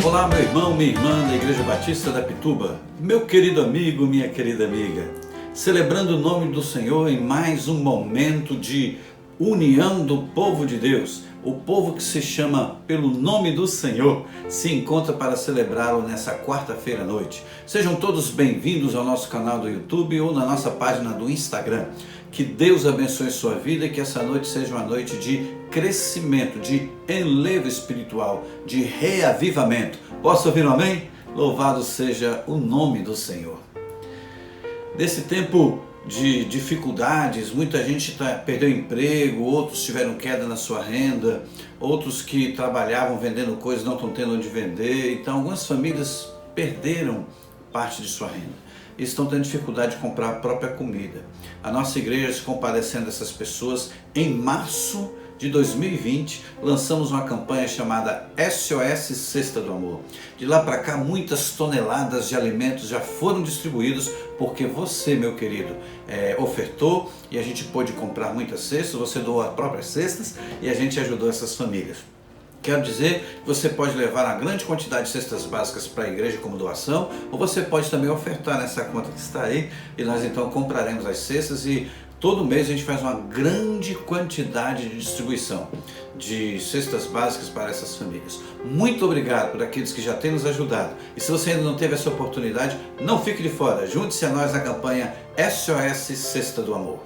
Olá, meu irmão, minha irmã da Igreja Batista da Pituba, meu querido amigo, minha querida amiga, celebrando o nome do Senhor em mais um momento de união do povo de Deus. O povo que se chama pelo nome do Senhor se encontra para celebrá-lo nessa quarta-feira à noite. Sejam todos bem-vindos ao nosso canal do YouTube ou na nossa página do Instagram. Que Deus abençoe sua vida e que essa noite seja uma noite de crescimento, de enlevo espiritual, de reavivamento. Posso ouvir um amém? Louvado seja o nome do Senhor. Nesse tempo de dificuldades, muita gente perdeu emprego, outros tiveram queda na sua renda, outros que trabalhavam vendendo coisas não estão tendo onde vender. Então algumas famílias perderam parte de sua renda. Estão tendo dificuldade de comprar a própria comida. A nossa igreja se compadecendo dessas pessoas, em março de 2020, lançamos uma campanha chamada SOS Cesta do Amor. De lá para cá, muitas toneladas de alimentos já foram distribuídos, porque você, meu querido, ofertou e a gente pôde comprar muitas cestas, você doou as próprias cestas e a gente ajudou essas famílias. Quero dizer que você pode levar uma grande quantidade de cestas básicas para a igreja como doação, ou você pode também ofertar nessa conta que está aí, e nós então compraremos as cestas e todo mês a gente faz uma grande quantidade de distribuição de cestas básicas para essas famílias. Muito obrigado por aqueles que já têm nos ajudado. E se você ainda não teve essa oportunidade, não fique de fora. Junte-se a nós na campanha SOS Cesta do Amor.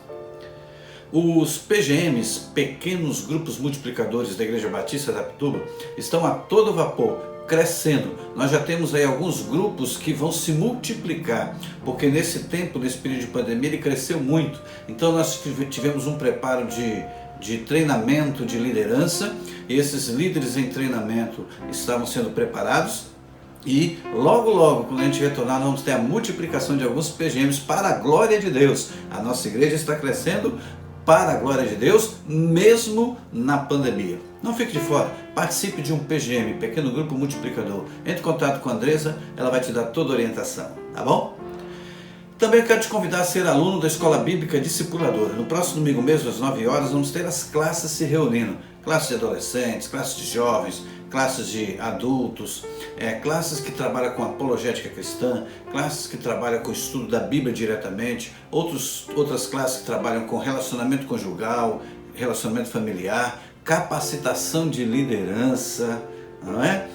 Os PGMs, Pequenos Grupos Multiplicadores da Igreja Batista da Pituba, estão a todo vapor, crescendo. Nós já temos aí alguns grupos que vão se multiplicar, porque nesse tempo, nesse período de pandemia, ele cresceu muito. Então nós tivemos um preparo de treinamento de liderança, e esses líderes em treinamento estavam sendo preparados. E logo, quando a gente retornar, nós vamos ter a multiplicação de alguns PGMs para a glória de Deus. A nossa igreja está crescendo para a glória de Deus, mesmo na pandemia. Não fique de fora, participe de um PGM, Pequeno Grupo Multiplicador. Entre em contato com a Andresa, ela vai te dar toda a orientação, tá bom? Também quero te convidar a ser aluno da Escola Bíblica Discipuladora. No próximo domingo mesmo, às 9 horas, vamos ter as classes se reunindo. Classes de adolescentes, classes de jovens, classes de adultos, classes que trabalham com apologética cristã, classes que trabalham com o estudo da Bíblia diretamente, outras classes que trabalham com relacionamento conjugal, relacionamento familiar, capacitação de liderança, não é?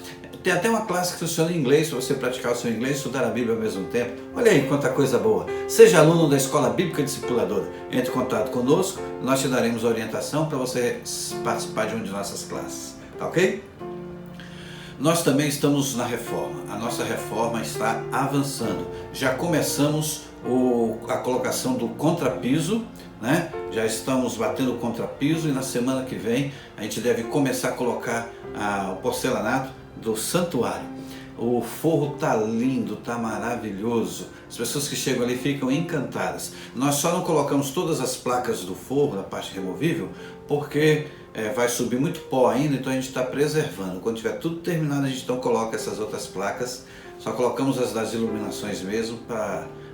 Tem até uma classe que funciona em inglês, para você praticar o seu inglês e estudar a Bíblia ao mesmo tempo. Olha aí quanta coisa boa. Seja aluno da Escola Bíblica Discipuladora. Entre em contato conosco, nós te daremos orientação para você participar de uma de nossas classes. Tá ok? Nós também estamos na reforma. A nossa reforma está avançando. Já começamos a colocação do contrapiso, né? Já estamos batendo o contrapiso e na semana que vem a gente deve começar a colocar o porcelanato do santuário. O forro tá lindo, tá maravilhoso. As pessoas que chegam ali ficam encantadas. Nós só não colocamos todas as placas do forro na parte removível porque vai subir muito pó ainda, então a gente está preservando. Quando tiver tudo terminado, a gente então coloca essas outras placas. Só colocamos as das iluminações mesmo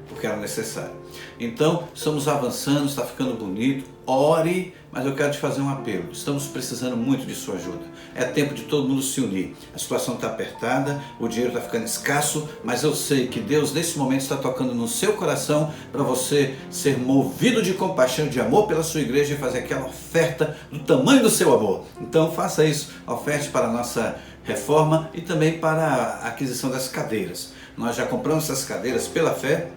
porque era necessário. Então, estamos avançando, está ficando bonito. Ore, mas eu quero te fazer um apelo. Estamos precisando muito de sua ajuda. É tempo de todo mundo se unir. A situação está apertada, o dinheiro está ficando escasso, mas eu sei que Deus nesse momento está tocando no seu coração para você ser movido de compaixão, de amor pela sua igreja e fazer aquela oferta do tamanho do seu amor. Então faça isso, oferte para a nossa reforma e também para a aquisição das cadeiras. Nós já compramos essas cadeiras pela fé.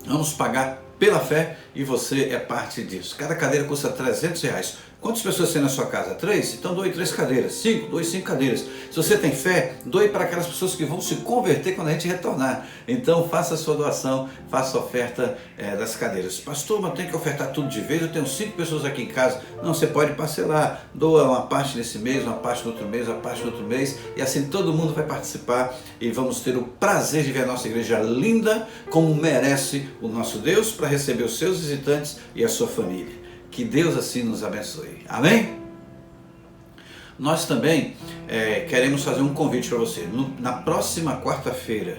Vamos pagar pela fé e você é parte disso. Cada cadeira custa R$300. Quantas pessoas tem na sua casa? 3? Então doe 3 cadeiras. 5? Doe 5 cadeiras. Se você tem fé, doe para aquelas pessoas que vão se converter quando a gente retornar. Então faça a sua doação, faça a oferta das cadeiras. Pastor, mas tem que ofertar tudo de vez, eu tenho 5 pessoas aqui em casa. Não, você pode parcelar. Doa uma parte nesse mês, uma parte no outro mês, uma parte no outro mês. E assim todo mundo vai participar e vamos ter o prazer de ver a nossa igreja linda, como merece o nosso Deus, para receber os seus visitantes e a sua família. Que Deus assim nos abençoe. Amém? Nós também queremos fazer um convite para você. Na próxima quarta-feira,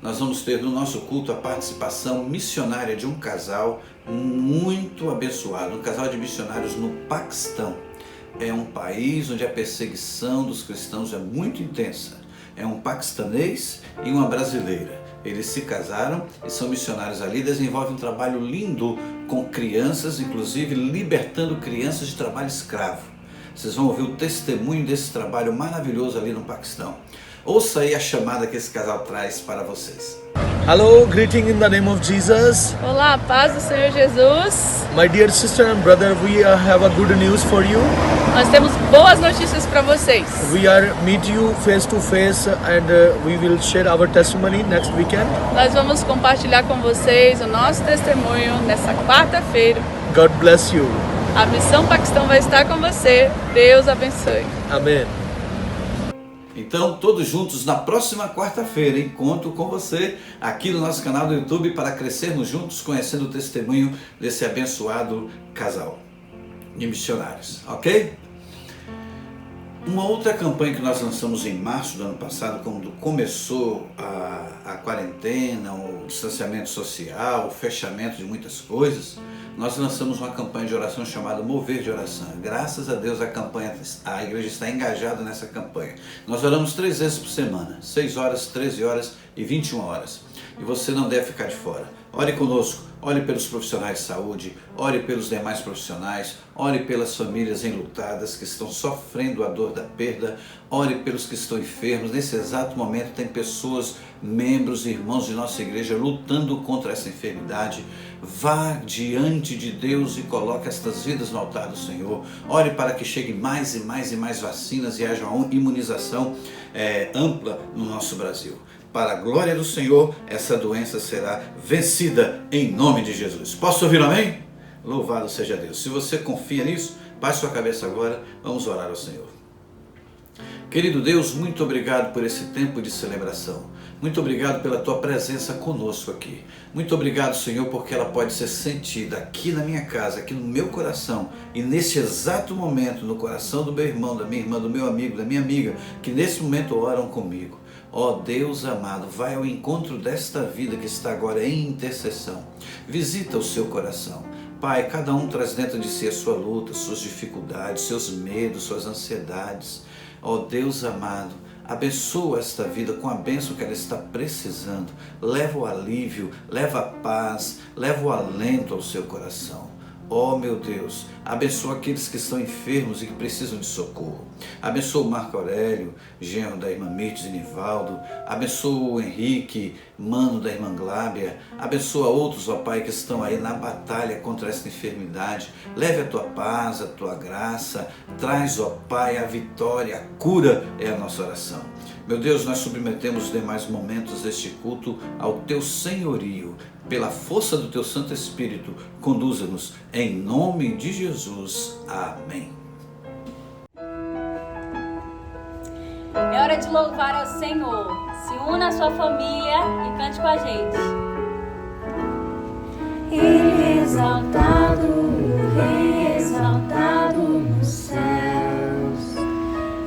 nós vamos ter no nosso culto a participação missionária de um casal muito abençoado, um casal de missionários no Paquistão. é um país onde a perseguição dos cristãos é muito intensa. É um paquistanês e uma brasileira. Eles se casaram e são missionários ali, desenvolvem um trabalho lindo com crianças, inclusive libertando crianças de trabalho escravo. Vocês vão ouvir o testemunho desse trabalho maravilhoso ali no Paquistão. Ouça aí a chamada que esse casal traz para vocês. Hello, greeting in the name of Jesus. Olá, paz do Senhor Jesus. My dear sister and brother, we have a good news for you. Nós temos boas notícias para vocês. We are meet you face to face and we will share our testimony next weekend. Nós vamos compartilhar com vocês o nosso testemunho nessa quarta-feira. God bless you. A Missão Paquistão vai estar com você. Deus abençoe. Amen. Então, todos juntos, na próxima quarta-feira, encontro com você aqui no nosso canal do YouTube para crescermos juntos, conhecendo o testemunho desse abençoado casal de missionários, ok? Uma outra campanha que nós lançamos em março do ano passado, quando começou a quarentena, o distanciamento social, o fechamento de muitas coisas, nós lançamos uma campanha de oração chamada Mover de Oração. Graças a Deus a igreja está engajada nessa campanha. Nós oramos 3 vezes por semana, 6 horas, 13 horas e 21 horas. E você não deve ficar de fora. Ore conosco, ore pelos profissionais de saúde, ore pelos demais profissionais, ore pelas famílias enlutadas que estão sofrendo a dor da perda, ore pelos que estão enfermos. Nesse exato momento tem pessoas, membros, irmãos de nossa igreja lutando contra essa enfermidade. Vá diante de Deus e coloque estas vidas no altar do Senhor. Ore para que chegue mais e mais e mais vacinas e haja uma imunização ampla no nosso Brasil. Para a glória do Senhor, essa doença será vencida em nome de Jesus. Posso ouvir um amém? Louvado seja Deus. Se você confia nisso, baixe sua cabeça agora, vamos orar ao Senhor. Querido Deus, muito obrigado por esse tempo de celebração. Muito obrigado pela tua presença conosco aqui. Muito obrigado, Senhor, porque ela pode ser sentida aqui na minha casa, aqui no meu coração e neste exato momento, no coração do meu irmão, da minha irmã, do meu amigo, da minha amiga, que nesse momento oram comigo. Ó Deus amado, vai ao encontro desta vida que está agora em intercessão. Visita o seu coração. Pai, cada um traz dentro de si a sua luta, suas dificuldades, seus medos, suas ansiedades. Ó Deus amado, abençoa esta vida com a bênção que ela está precisando. Leva o alívio, leva a paz, leva o alento ao seu coração. Ó meu Deus, abençoa aqueles que estão enfermos e que precisam de socorro. Abençoa o Marco Aurélio, genro da irmã Mirtes e Nivaldo. Abençoa o Henrique, mano da irmã Glábia. Abençoa outros, ó Pai, que estão aí na batalha contra essa enfermidade. Leve a tua paz, a tua graça. Traz, ó Pai, a vitória, a cura é a nossa oração. Meu Deus, nós submetemos os demais momentos deste culto ao teu senhorio. Pela força do teu Santo Espírito, conduza-nos em nome de Jesus. Amém. É hora de louvar ao Senhor. Se una à sua família e cante com a gente. Ele é exaltado, o Rei é exaltado nos céus.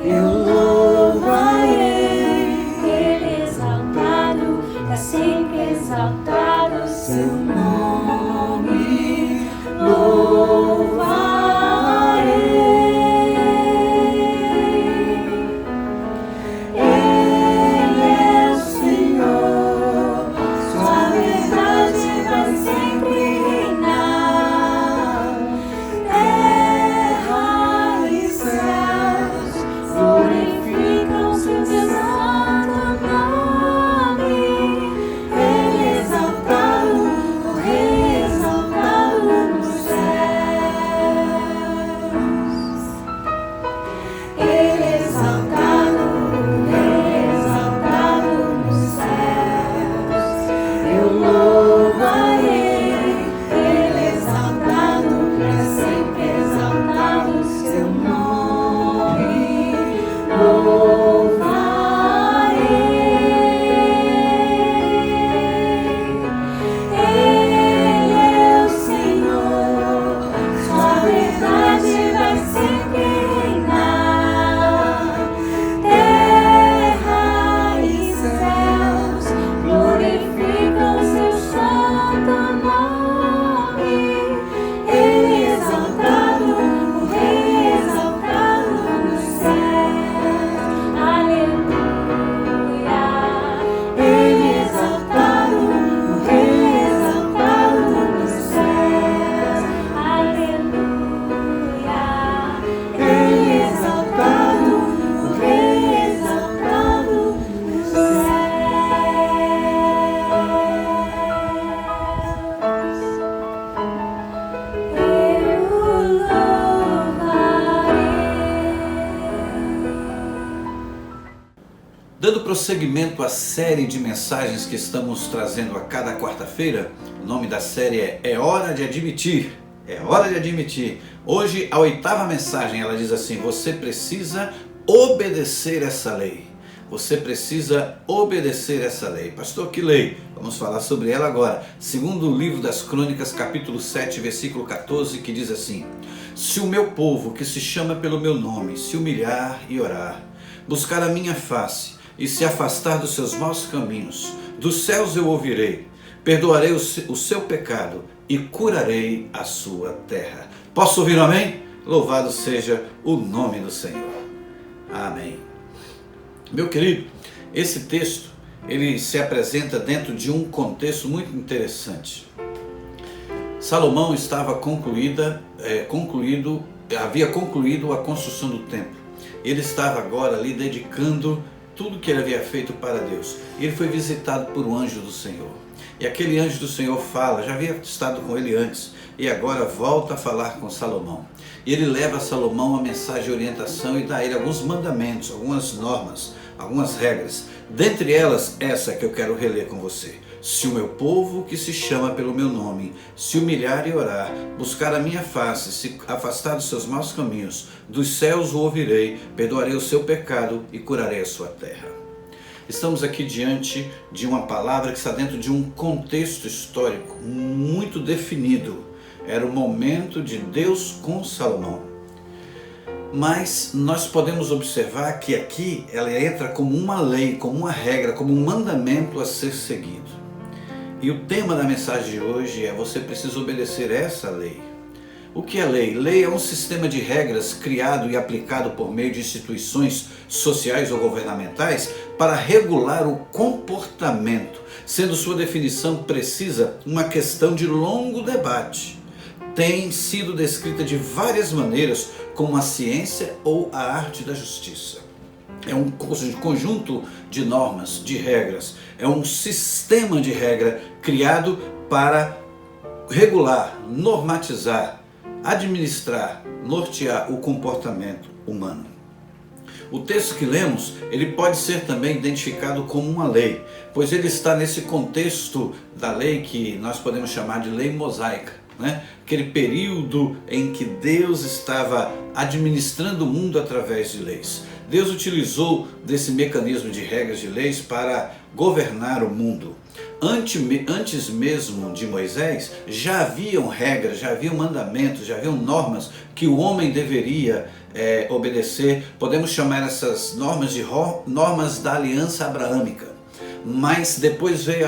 Eu louvo a Ele, Ele é exaltado, é sempre exaltado seu nome. Louva a Ele. Ele é o Senhor, sua verdade vai sempre reinar. Dando prosseguimento à série de mensagens que estamos trazendo a cada quarta-feira, o nome da série é Hora de Admitir. É hora de admitir. Hoje a 8ª mensagem, ela diz assim: você precisa obedecer essa lei. Você precisa obedecer essa lei. Pastor, que lei? Vamos falar sobre ela agora. Segundo o livro das Crônicas, capítulo 7, versículo 14, que diz assim: se o meu povo, que se chama pelo meu nome, se humilhar e orar, buscar a minha face e se afastar dos seus maus caminhos, dos céus eu ouvirei, perdoarei o seu pecado e curarei a sua terra. Posso ouvir um amém? Louvado seja o nome do Senhor. Amém. Meu querido, esse texto, ele se apresenta dentro de um contexto muito interessante. Salomão havia concluído a construção do templo. Ele estava agora ali dedicando tudo que ele havia feito para Deus. Ele foi visitado por um anjo do Senhor. E aquele anjo do Senhor fala, já havia estado com ele antes, e agora volta a falar com Salomão. E ele leva a Salomão uma mensagem de orientação e dá a ele alguns mandamentos, algumas normas, algumas regras. Dentre elas, essa que eu quero reler com você. Se o meu povo, que se chama pelo meu nome, se humilhar e orar, buscar a minha face, se afastar dos seus maus caminhos, dos céus o ouvirei, perdoarei o seu pecado e curarei a sua terra. Estamos aqui diante de uma palavra que está dentro de um contexto histórico muito definido. Era o momento de Deus com Salomão. Mas nós podemos observar que aqui ela entra como uma lei, como uma regra, como um mandamento a ser seguido. E o tema da mensagem de hoje é: você precisa obedecer essa lei. O que é lei? Lei é um sistema de regras criado e aplicado por meio de instituições sociais ou governamentais para regular o comportamento, sendo sua definição precisa uma questão de longo debate. Tem sido descrita de várias maneiras como a ciência ou a arte da justiça. É um conjunto de normas, de regras, é um sistema de regra criado para regular, normatizar, administrar, nortear o comportamento humano. O texto que lemos, ele pode ser também identificado como uma lei, pois ele está nesse contexto da lei que nós podemos chamar de lei mosaica, né? Aquele período em que Deus estava administrando o mundo através de leis. Deus utilizou desse mecanismo de regras de leis para governar o mundo. Antes mesmo de Moisés, já haviam regras, já haviam mandamentos, já haviam normas que o homem deveria obedecer. Podemos chamar essas normas de normas da aliança abraâmica. Mas depois veio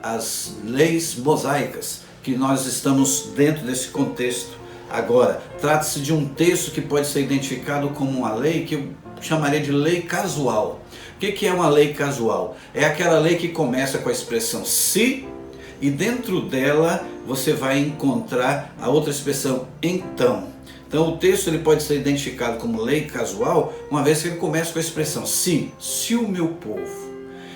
as leis mosaicas, que nós estamos dentro desse contexto agora. Trata-se de um texto que pode ser identificado como uma lei que eu chamaria de lei casual. O que é uma lei casual? É aquela lei que começa com a expressão se, e dentro dela você vai encontrar a outra expressão então. Então o texto ele pode ser identificado como lei casual, uma vez que ele começa com a expressão se o meu povo.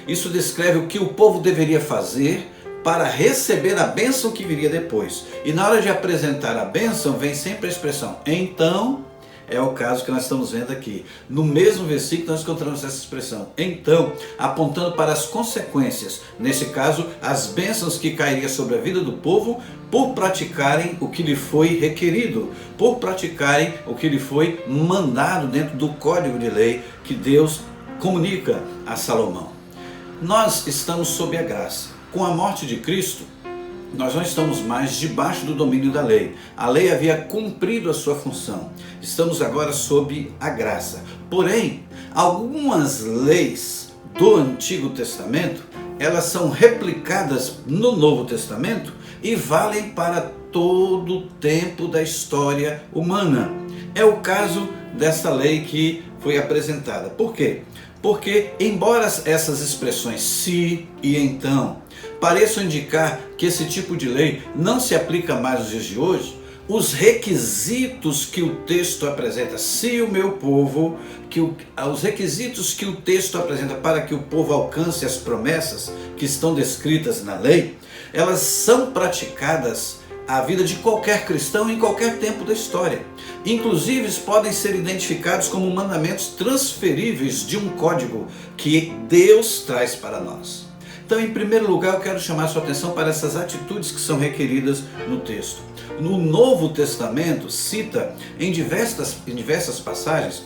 Isso descreve o que o povo deveria fazer para receber a bênção que viria depois. E na hora de apresentar a bênção, vem sempre a expressão então. É o caso que nós estamos vendo aqui. No mesmo versículo nós encontramos essa expressão então, apontando para as consequências. Nesse caso, as bênçãos que cairiam sobre a vida do povo por praticarem o que lhe foi requerido, por praticarem o que lhe foi mandado dentro do código de lei que Deus comunica a Salomão. Nós estamos sob a graça. Com a morte de Cristo, nós não estamos mais debaixo do domínio da lei. A lei havia cumprido a sua função. Estamos agora sob a graça. Porém, algumas leis do Antigo Testamento, elas são replicadas no Novo Testamento e valem para todo o tempo da história humana. É o caso dessa lei que foi apresentada. Por quê? Porque, embora essas expressões se e então pareçam indicar que esse tipo de lei não se aplica mais nos dias de hoje, os requisitos que o texto apresenta, se o meu povo, os requisitos que o texto apresenta para que o povo alcance as promessas que estão descritas na lei, elas são praticadas a vida de qualquer cristão em qualquer tempo da história. Inclusive, podem ser identificados como mandamentos transferíveis de um código que Deus traz para nós. Então, em primeiro lugar, eu quero chamar a sua atenção para essas atitudes que são requeridas no texto. No Novo Testamento, cita em diversas passagens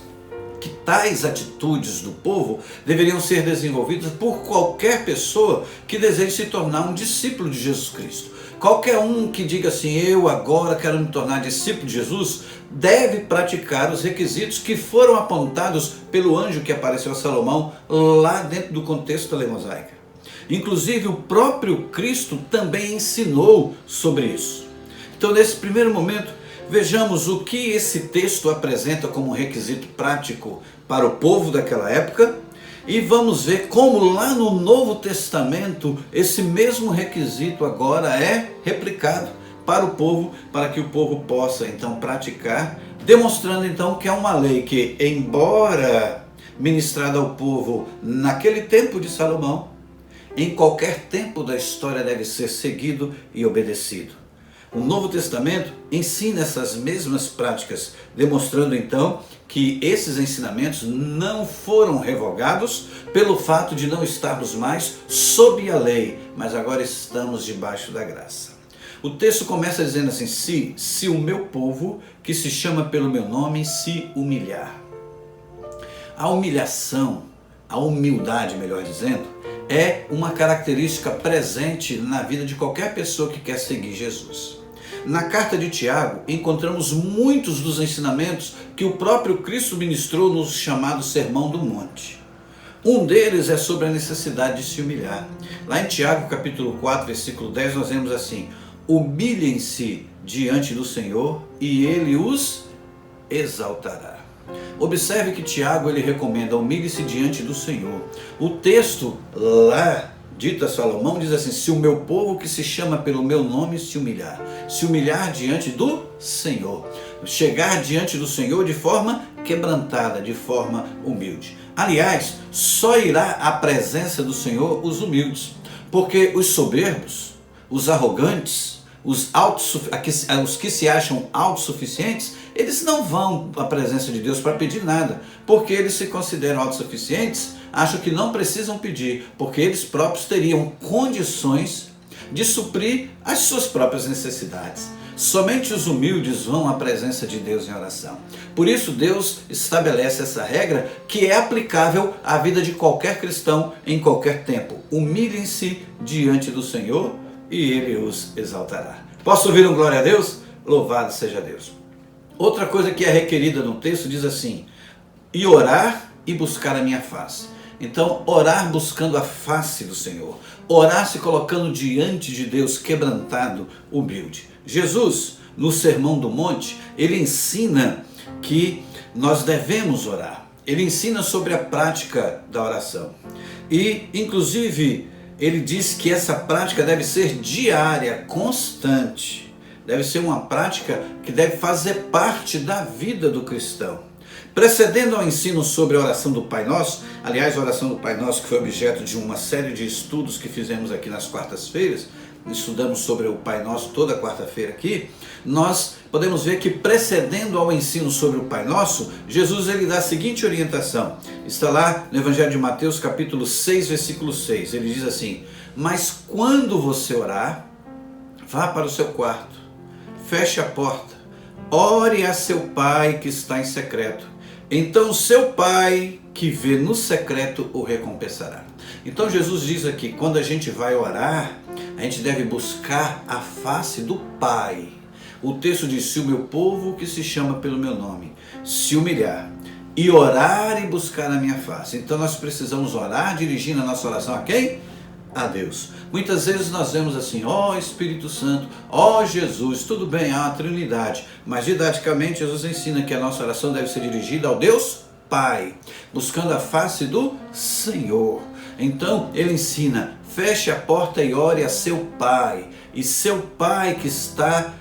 que tais atitudes do povo deveriam ser desenvolvidas por qualquer pessoa que deseje se tornar um discípulo de Jesus Cristo. Qualquer um que diga assim, eu agora quero me tornar discípulo de Jesus, deve praticar os requisitos que foram apontados pelo anjo que apareceu a Salomão lá dentro do contexto da lei mosaica. Inclusive, o próprio Cristo também ensinou sobre isso. Então, nesse primeiro momento, vejamos o que esse texto apresenta como requisito prático para o povo daquela época e vamos ver como lá no Novo Testamento esse mesmo requisito agora é replicado para o povo, para que o povo possa então praticar, demonstrando então que é uma lei que, embora ministrada ao povo naquele tempo de Salomão, em qualquer tempo da história deve ser seguido e obedecido. O Novo Testamento ensina essas mesmas práticas, demonstrando então que esses ensinamentos não foram revogados pelo fato de não estarmos mais sob a lei, mas agora estamos debaixo da graça. O texto começa dizendo assim, se o meu povo, que se chama pelo meu nome, se humilhar. A humilhação, a humildade, melhor dizendo, é uma característica presente na vida de qualquer pessoa que quer seguir Jesus. Na carta de Tiago, encontramos muitos dos ensinamentos que o próprio Cristo ministrou no chamado Sermão do Monte. Um deles é sobre a necessidade de se humilhar. Lá em Tiago, capítulo 4, versículo 10, nós vemos assim, humilhem-se diante do Senhor e Ele os exaltará. Observe que Tiago ele recomenda, humilhe-se diante do Senhor. O texto lá, dito a Salomão, diz assim, se o meu povo que se chama pelo meu nome se humilhar diante do Senhor, chegar diante do Senhor de forma quebrantada, de forma humilde. Aliás, só irá à presença do Senhor os humildes, porque os soberbos, os arrogantes, os que se acham autossuficientes, eles não vão à presença de Deus para pedir nada, porque eles se consideram autossuficientes, acham que não precisam pedir, porque eles próprios teriam condições de suprir as suas próprias necessidades. Somente os humildes vão à presença de Deus em oração. Por isso Deus estabelece essa regra que é aplicável à vida de qualquer cristão em qualquer tempo. Humilhem-se diante do Senhor e Ele os exaltará. Posso ouvir um glória a Deus? Louvado seja Deus. Outra coisa que é requerida no texto diz assim, e orar e buscar a minha face. Então, orar buscando a face do Senhor, orar se colocando diante de Deus quebrantado, humilde. Jesus, no Sermão do Monte, ele ensina que nós devemos orar. Ele ensina sobre a prática da oração. E, inclusive, ele diz que essa prática deve ser diária, constante. Deve ser uma prática que deve fazer parte da vida do cristão. Precedendo ao ensino sobre a oração do Pai Nosso, aliás, a oração do Pai Nosso que foi objeto de uma série de estudos que fizemos aqui nas quartas-feiras, estudamos sobre o Pai Nosso toda quarta-feira aqui, nós podemos ver que precedendo ao ensino sobre o Pai Nosso, Jesus ele dá a seguinte orientação, está lá no Evangelho de Mateus capítulo 6, versículo 6, ele diz assim, mas quando você orar, vá para o seu quarto, feche a porta, ore a seu Pai que está em secreto, então seu Pai que vê no secreto o recompensará. Então Jesus diz aqui, quando a gente vai orar, a gente deve buscar a face do Pai. O texto diz, se o meu povo que se chama pelo meu nome se humilhar e orar e buscar a minha face. Então nós precisamos orar dirigindo a nossa oração a quem? A Deus. Muitas vezes nós vemos assim, ó Espírito Santo, ó Jesus, tudo bem, há a Trindade, mas didaticamente Jesus ensina que a nossa oração deve ser dirigida ao Deus Pai, buscando a face do Senhor. Então ele ensina, feche a porta e ore a seu Pai, e seu Pai que está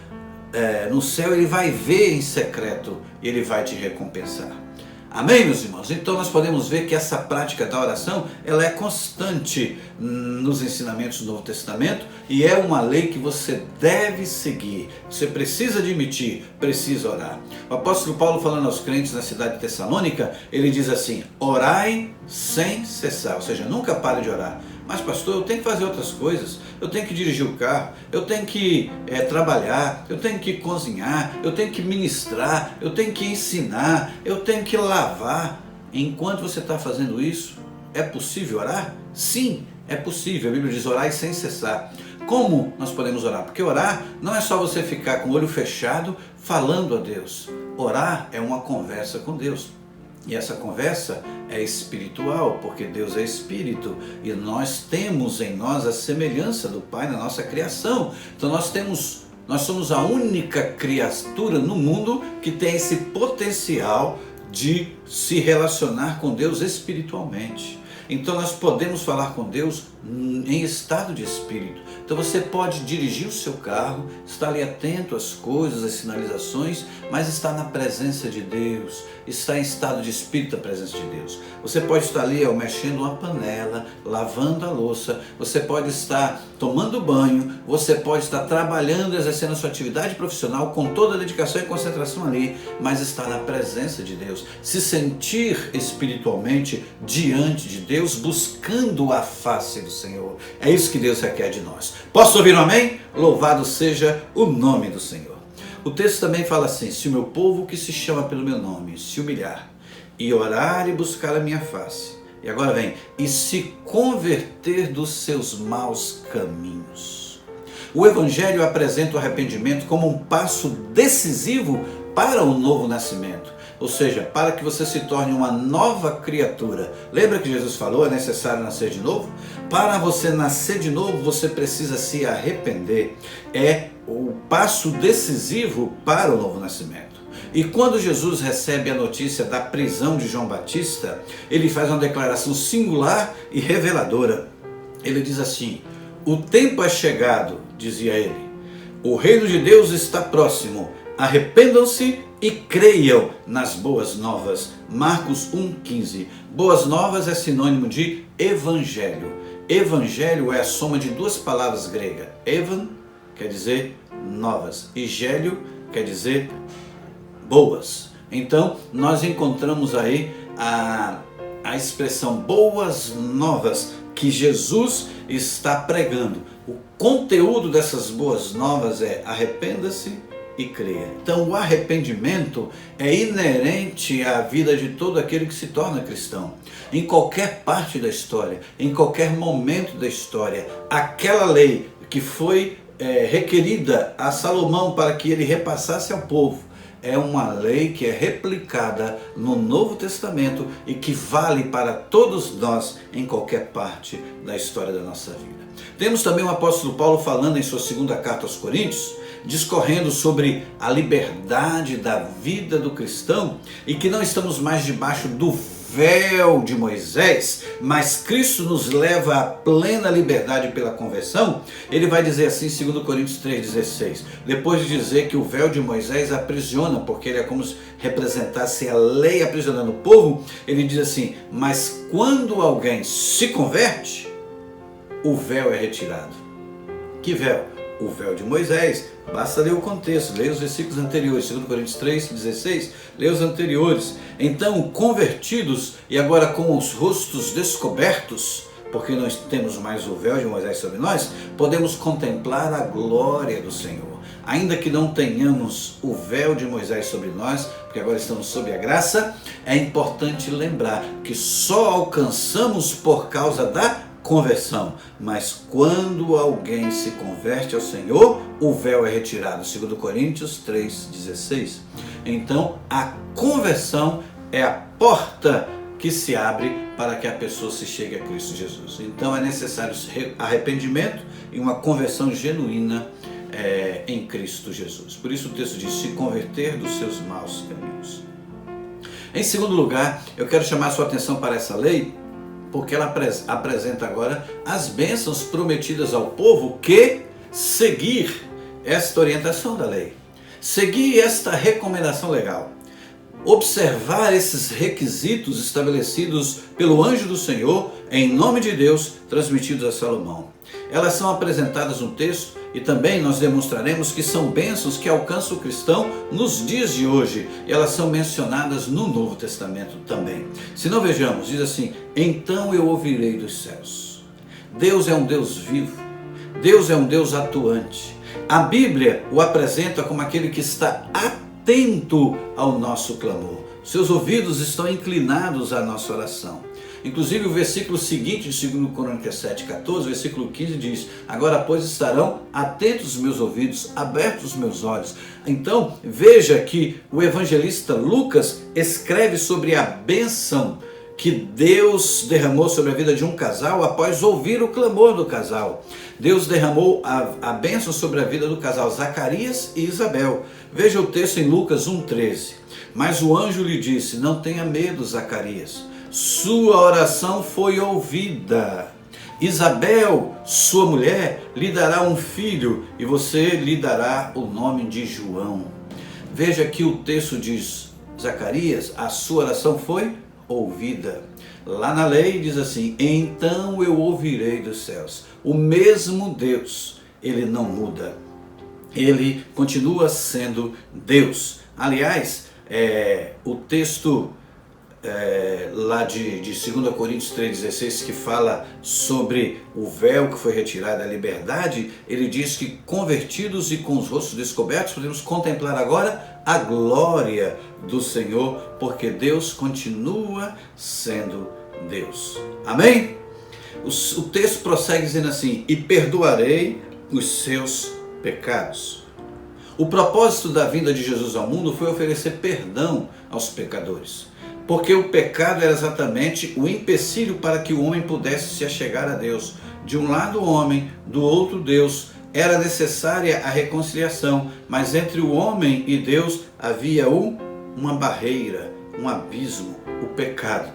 no céu, ele vai ver em secreto, ele vai te recompensar. Amém, meus irmãos? Então nós podemos ver que essa prática da oração, ela é constante nos ensinamentos do Novo Testamento e é uma lei que você deve seguir. Você precisa admitir, precisa orar. O apóstolo Paulo, falando aos crentes na cidade de Tessalônica, ele diz assim: orai sem cessar, ou seja, nunca pare de orar. Mas pastor, eu tenho que fazer outras coisas, eu tenho que dirigir o carro, eu tenho que trabalhar, eu tenho que cozinhar, eu tenho que ministrar, eu tenho que ensinar, eu tenho que lavar. Enquanto você está fazendo isso, é possível orar? Sim, é possível. A Bíblia diz: orai sem cessar. Como nós podemos orar? Porque orar não é só você ficar com o olho fechado falando a Deus. Orar é uma conversa com Deus. E essa conversa é espiritual, porque Deus é espírito e nós temos em nós a semelhança do Pai na nossa criação. Então nós somos a única criatura no mundo que tem esse potencial de se relacionar com Deus espiritualmente. Então nós podemos falar com Deus em estado de espírito. Então você pode dirigir o seu carro, estar ali atento às coisas, às sinalizações, mas estar na presença de Deus, estar em estado de espírito da presença de Deus. Você pode estar ali mexendo uma panela, lavando a louça, você pode estar tomando banho, você pode estar trabalhando, exercendo a sua atividade profissional com toda a dedicação e concentração ali, mas estar na presença de Deus, se sentir espiritualmente diante de Deus, buscando a face do Senhor. É isso que Deus requer de nós. Posso ouvir um amém? Louvado seja o nome do Senhor. O texto também fala assim: se o meu povo que se chama pelo meu nome se humilhar e orar e buscar a minha face, e agora vem, e se converter dos seus maus caminhos. O Evangelho apresenta o arrependimento como um passo decisivo para o novo nascimento. Ou seja, para que você se torne uma nova criatura. Lembra que Jesus falou, é necessário nascer de novo? Para você nascer de novo, você precisa se arrepender. É o passo decisivo para o novo nascimento. E quando Jesus recebe a notícia da prisão de João Batista, ele faz uma declaração singular e reveladora. Ele diz assim: o tempo é chegado, dizia ele, o reino de Deus está próximo, arrependam-se e creiam nas boas novas. Marcos 1,15. Boas novas é sinônimo de evangelho. Evangelho é a soma de duas palavras gregas. Evan quer dizer novas e gélio quer dizer boas. Então nós encontramos aí a expressão boas novas que Jesus está pregando. O conteúdo dessas boas novas é arrependa-se e creia. Então o arrependimento é inerente à vida de todo aquele que se torna cristão. Em qualquer parte da história, em qualquer momento da história, aquela lei que foi requerida a Salomão para que ele repassasse ao povo, é uma lei que é replicada no Novo Testamento e que vale para todos nós em qualquer parte da história da nossa vida. Temos também o apóstolo Paulo falando em sua segunda carta aos Coríntios, discorrendo sobre a liberdade da vida do cristão e que não estamos mais debaixo do véu de Moisés, mas Cristo nos leva à plena liberdade pela conversão. Ele vai dizer assim em 2 Coríntios 3,16, depois de dizer que o véu de Moisés aprisiona, porque ele é como se representasse a lei aprisionando o povo, ele diz assim: mas quando alguém se converte, o véu é retirado. Que véu? O véu de Moisés. Basta ler o contexto, leia os versículos anteriores, 2 Coríntios 3,16, leia os anteriores. Então, convertidos e agora com os rostos descobertos, porque nós temos mais o véu de Moisés sobre nós, podemos contemplar a glória do Senhor. Ainda que não tenhamos o véu de Moisés sobre nós, porque agora estamos sob a graça, é importante lembrar que só alcançamos por causa da conversão, mas quando alguém se converte ao Senhor, o véu é retirado, 2 Coríntios 3,16. Então a conversão é a porta que se abre para que a pessoa se chegue a Cristo Jesus. Então é necessário arrependimento e uma conversão genuína em Cristo Jesus. Por isso o texto diz: se converter dos seus maus caminhos. Em segundo lugar, eu quero chamar a sua atenção para essa lei, porque ela apresenta agora as bênçãos prometidas ao povo que seguir esta orientação da lei, seguir esta recomendação legal. observar esses requisitos estabelecidos pelo anjo do Senhor, em nome de Deus, transmitidos a Salomão. Elas são apresentadas no texto e também nós demonstraremos que são bênçãos que alcançam o cristão nos dias de hoje. E elas são mencionadas no Novo Testamento também. Se não, vejamos, diz assim: então eu ouvirei dos céus. Deus é um Deus vivo, Deus é um Deus atuante. A Bíblia o apresenta como aquele que está atento ao nosso clamor. Seus ouvidos estão inclinados à nossa oração. Inclusive o versículo seguinte de 2 Crônicas 7,14, versículo 15 diz: agora pois estarão atentos os meus ouvidos, abertos os meus olhos. Então veja que o evangelista Lucas escreve sobre a bênção que Deus derramou sobre a vida de um casal após ouvir o clamor do casal. Deus derramou a bênção sobre a vida do casal Zacarias e Isabel. Veja o texto em Lucas 1,13. Mas o anjo lhe disse: não tenha medo, Zacarias, sua oração foi ouvida. Isabel, sua mulher, lhe dará um filho e você lhe dará o nome de João. Veja que o texto diz: Zacarias, a sua oração foi ouvida. Lá na lei diz assim: então eu ouvirei dos céus. O mesmo Deus, ele não muda. Ele continua sendo Deus. Aliás, o texto lá de 2 Coríntios 3,16, que fala sobre o véu que foi retirado da liberdade, ele diz que convertidos e com os rostos descobertos podemos contemplar agora a glória do Senhor, porque Deus continua sendo Deus. Amém? O texto prossegue dizendo assim: e perdoarei os seus pecados. O propósito da vinda de Jesus ao mundo foi oferecer perdão aos pecadores, porque o pecado era exatamente o empecilho para que o homem pudesse se achegar a Deus. De um lado o homem, do outro Deus. Era necessária a reconciliação, mas entre o homem e Deus havia uma barreira, um abismo, o pecado.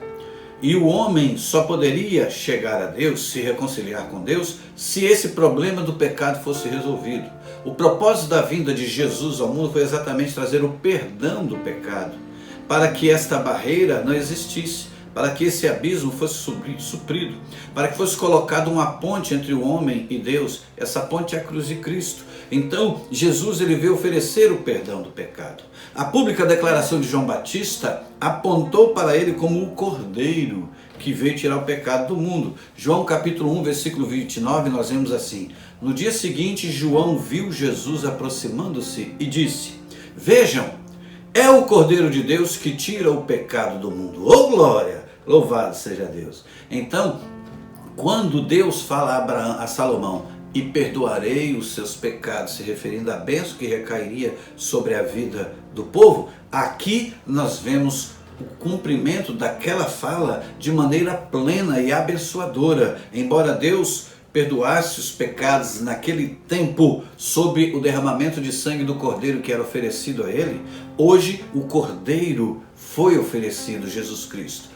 E o homem só poderia chegar a Deus, se reconciliar com Deus, se esse problema do pecado fosse resolvido. O propósito da vinda de Jesus ao mundo foi exatamente trazer o perdão do pecado, para que esta barreira não existisse, para que esse abismo fosse suprido, para que fosse colocada uma ponte entre o homem e Deus. Essa ponte é a cruz de Cristo. Então Jesus ele veio oferecer o perdão do pecado. A pública declaração de João Batista apontou para ele como o Cordeiro que veio tirar o pecado do mundo. João capítulo 1, versículo 29, nós vemos assim: no dia seguinte João viu Jesus aproximando-se e disse: vejam, é o Cordeiro de Deus que tira o pecado do mundo. Oh glória! Louvado seja Deus. Então, quando Deus fala a Salomão: e perdoarei os seus pecados, se referindo à bênção que recairia sobre a vida do povo, aqui nós vemos o cumprimento daquela fala de maneira plena e abençoadora. Embora Deus perdoasse os pecados naquele tempo sob o derramamento de sangue do Cordeiro que era oferecido a ele, hoje o Cordeiro foi oferecido, Jesus Cristo.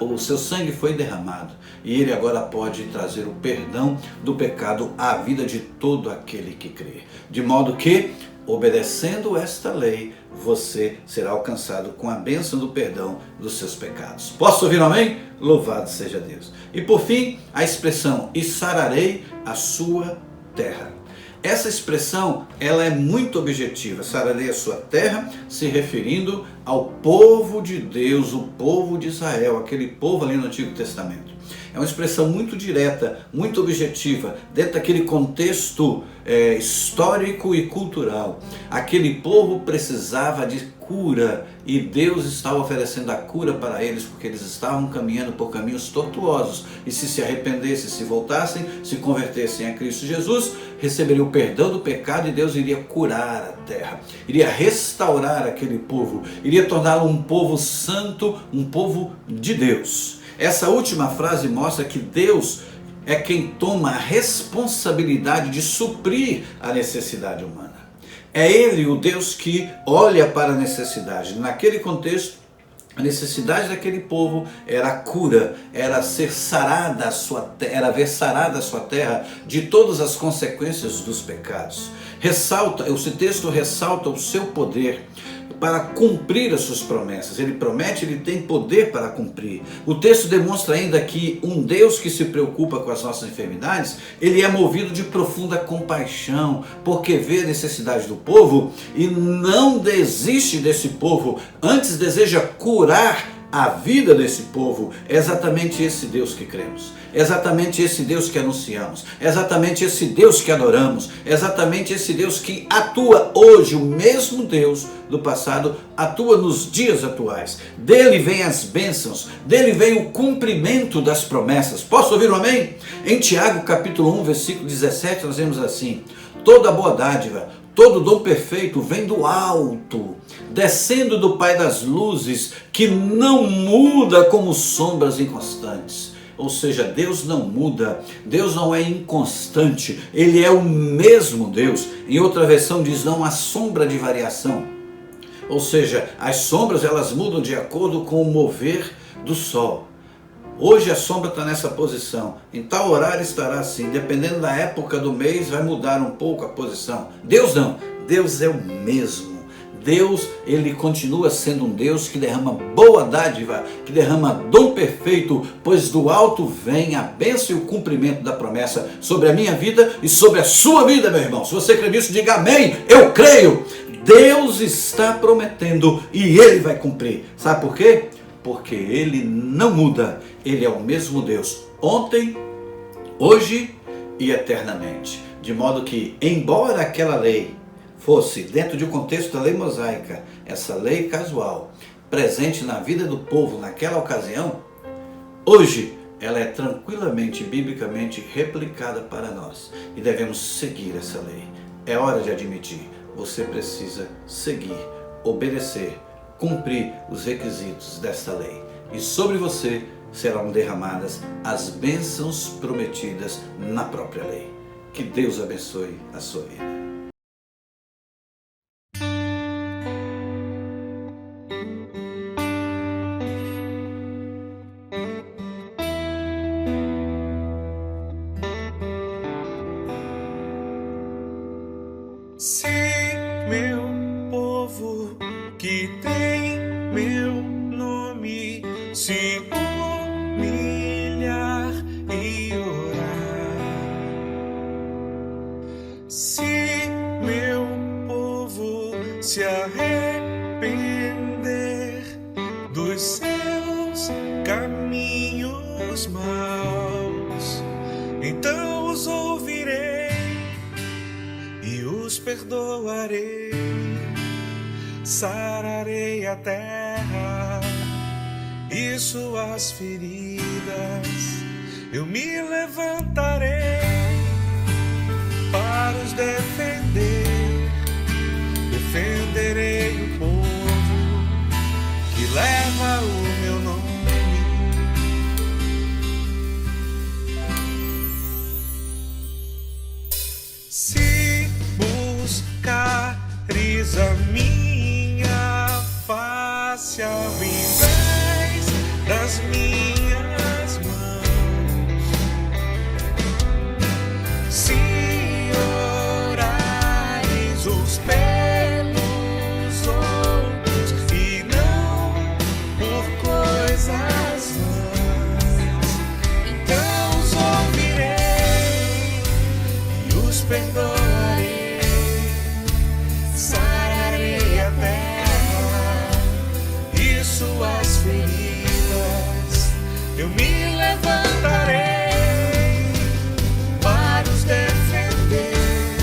O seu sangue foi derramado e ele agora pode trazer o perdão do pecado à vida de todo aquele que crê. De modo que, obedecendo esta lei, você será alcançado com a bênção do perdão dos seus pecados. Posso ouvir um amém? Louvado seja Deus. E por fim, a expressão: e sararei a sua terra. Essa expressão, ela é muito objetiva. Sararei a sua terra, se referindo ao povo de Deus, o povo de Israel, aquele povo ali no Antigo Testamento. É uma expressão muito direta, muito objetiva, dentro daquele contexto histórico e cultural. Aquele povo precisava de cura e Deus estava oferecendo a cura para eles, porque eles estavam caminhando por caminhos tortuosos e se arrependessem, se voltassem, se convertessem a Cristo Jesus, receberiam o perdão do pecado e Deus iria curar a terra, iria restaurar aquele povo, iria torná-lo um povo santo, um povo de Deus. Essa última frase mostra que Deus é quem toma a responsabilidade de suprir a necessidade humana. É Ele o Deus que olha para a necessidade. Naquele contexto, a necessidade daquele povo era a cura, era ser sarada a sua terra, era ver sarada a sua terra de todas as consequências dos pecados. Esse texto ressalta o seu poder. para cumprir as suas promessas. Ele promete, ele tem poder para cumprir. O texto demonstra ainda que um Deus que se preocupa com as nossas enfermidades, ele é movido de profunda compaixão, porque vê a necessidade do povo e não desiste desse povo, antes deseja curar a vida desse povo. É exatamente esse Deus que cremos, é exatamente esse Deus que anunciamos, é exatamente esse Deus que adoramos, é exatamente esse Deus que atua hoje. O mesmo Deus do passado atua nos dias atuais. Dele vem as bênçãos, dele vem o cumprimento das promessas. Posso ouvir um amém? Em Tiago capítulo 1 versículo 17 nós vemos assim: toda boa dádiva, todo dom perfeito vem do alto, descendo do Pai das luzes, que não muda como sombras inconstantes. Ou seja, Deus não muda, Deus não é inconstante, Ele é o mesmo Deus. Em outra versão diz, não há sombra de variação. Ou seja, as sombras elas mudam de acordo com o mover do sol. Hoje a sombra está nessa posição, em tal horário estará assim, dependendo da época do mês vai mudar um pouco a posição. Deus não, Deus é o mesmo. Deus, ele continua sendo um Deus que derrama boa dádiva, que derrama dom perfeito, pois do alto vem a bênção e o cumprimento da promessa sobre a minha vida e sobre a sua vida, meu irmão. Se você crê nisso, diga amém, eu creio. Deus está prometendo e ele vai cumprir. Sabe por quê? Porque ele não muda, ele é o mesmo Deus, ontem, hoje e eternamente. De modo que, embora aquela lei fosse, dentro de um contexto da lei mosaica, essa lei casual, presente na vida do povo naquela ocasião, hoje ela é tranquilamente, biblicamente replicada para nós e devemos seguir essa lei. É hora de admitir, você precisa seguir, obedecer, cumprir os requisitos desta lei. E sobre você serão derramadas as bênçãos prometidas na própria lei. Que Deus abençoe a sua vida. Se meu povo que tem meu nome se humilhar e orar, se meu povo se arrepender dos seus caminhos maus, então os ouvirei e os perdoarei, sararei a terra e suas feridas, eu me levantarei para os defender, defenderei o povo que leva o meu nome. Se buscares a minha face ao invés das minhas mãos, se orares os pelos outros e não por coisas vãs, então os ouvirei e os perdoarei, sararei a terra e suas feridas, eu me levantarei para os defender,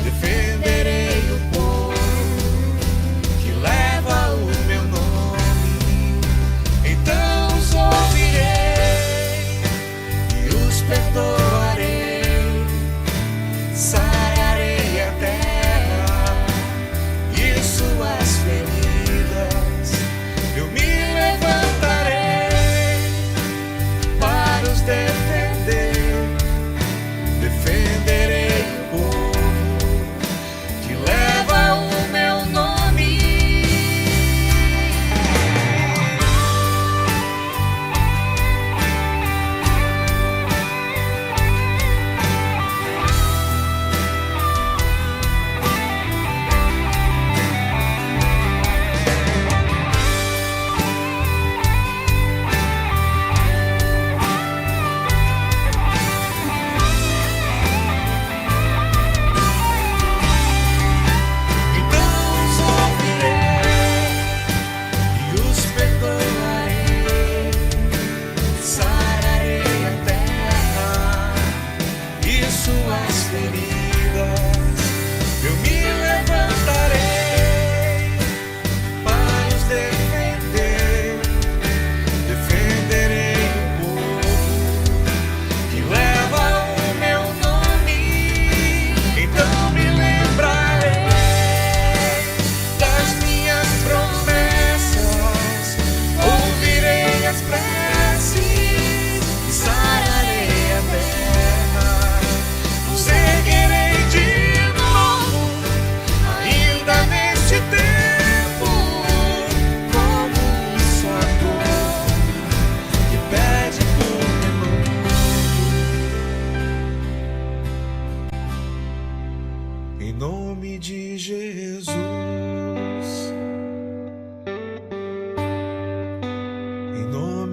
defenderei o povo que leva o meu nome, então os ouvirei e os perdoarei, sararei a terra e suas feridas, eu me levantarei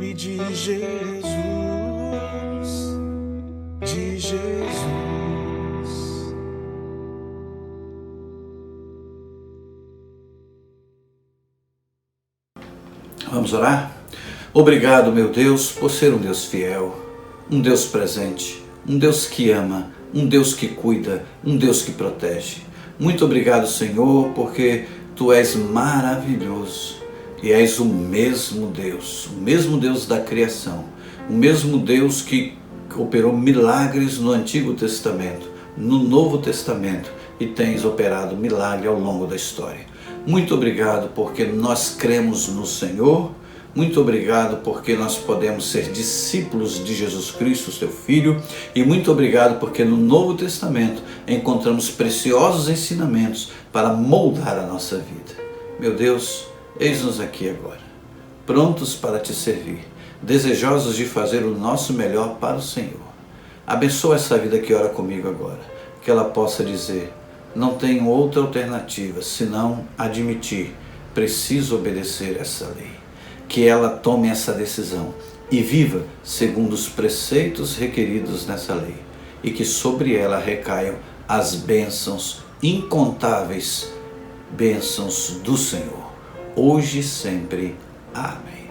nome de Jesus, de Jesus. Vamos orar? Obrigado, meu Deus, por ser um Deus fiel, um Deus presente, um Deus que ama, um Deus que cuida, um Deus que protege. Muito obrigado, Senhor, porque Tu és maravilhoso e és o mesmo Deus da criação, o mesmo Deus que operou milagres no Antigo Testamento, no Novo Testamento, e tens operado milagre ao longo da história. Muito obrigado porque nós cremos no Senhor. Muito obrigado porque nós podemos ser discípulos de Jesus Cristo, Seu Filho. E muito obrigado porque no Novo Testamento encontramos preciosos ensinamentos para moldar a nossa vida. Meu Deus, eis-nos aqui agora, prontos para Te servir, desejosos de fazer o nosso melhor para o Senhor. Abençoa essa vida que ora comigo agora, que ela possa dizer: não tenho outra alternativa senão admitir, preciso obedecer essa lei. Que ela tome essa decisão e viva segundo os preceitos requeridos nessa lei, e que sobre ela recaiam as bênçãos, incontáveis bênçãos do Senhor, hoje e sempre. Amém.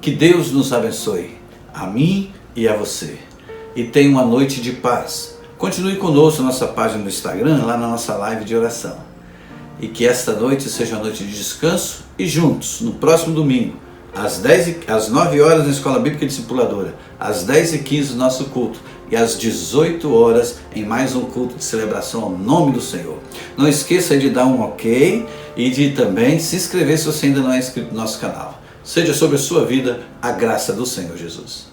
Que Deus nos abençoe, a mim e a você, e tenha uma noite de paz. Continue conosco na nossa página no Instagram, lá na nossa live de oração. E que esta noite seja uma noite de descanso, e juntos, no próximo domingo, às 9 horas na Escola Bíblica Discipuladora, às 10h15 no nosso culto, e às 18 horas em mais um culto de celebração ao nome do Senhor. Não esqueça de dar um ok e de também se inscrever se você ainda não é inscrito no nosso canal. Seja sobre a sua vida a graça do Senhor Jesus.